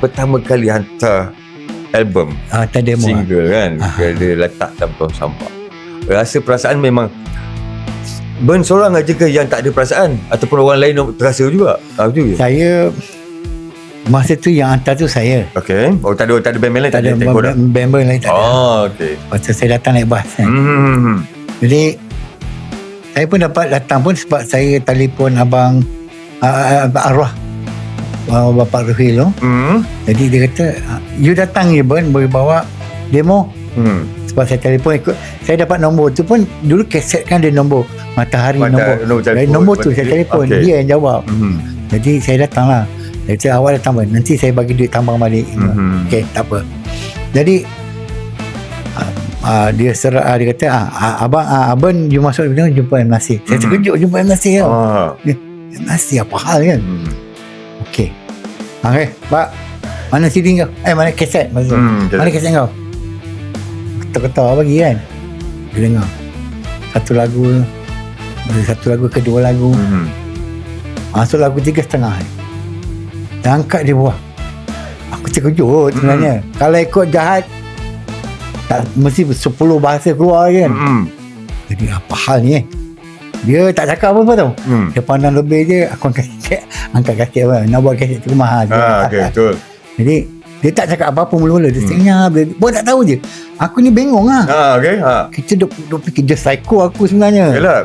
pertama kali hantar album, Tak demo. single kan, dia letak dalam tong sampah, rasa perasaan memang Ben seorang aja ke yang tak ada perasaan, ataupun orang lain terasa juga? Betul ke? Saya masa tu yang hantar tu saya. Okay. Oh, tak ada band lain, Tak ada band lain, tak ada. Oh, okay. Pasal saya datang naik bas kan. Jadi saya pun dapat datang pun sebab saya telefon abang arwah Bapak Ruhil tu. Jadi dia kata, you datang je Ben, boleh bawa demo. Sebab saya telefon ikut, saya dapat nombor tu pun dulu kaset kan, dia nombor Matahari, nombor tu saya telefon, dia yang jawab. Jadi saya datang lah. Dia kata awak datang Ben, nanti saya bagi duit tambang balik. Okay, tak apa. Jadi dia dia kata abang you masuk jumpa M. Nasir. Saya terkejut jumpa M. Nasir tau. M. Nasir apa hal kan. Okay, Pak, mana CD kau? Mana kaset? Mana kaset kau? Ketawa bagi kan. Dia dengar satu lagu, kedua lagu, masuk lagu 3.5, dia angkat, dia buah. Aku terkejut sebenarnya. Kalau ikut jahat tak mesti 10 bahasa keluar kan. Jadi apa hal ni dia tak cakap apa-apa tau. Dia pandang lebih je, aku angkat kaset apa, nak buat kaset tu mahal. Okay, betul. Jadi dia tak cakap apa-apa mula-mula. Dia senyap, buat tak tahu je. Aku ni bengong lah. Okay. Kita duk fikir dia psycho aku sebenarnya. Yalah.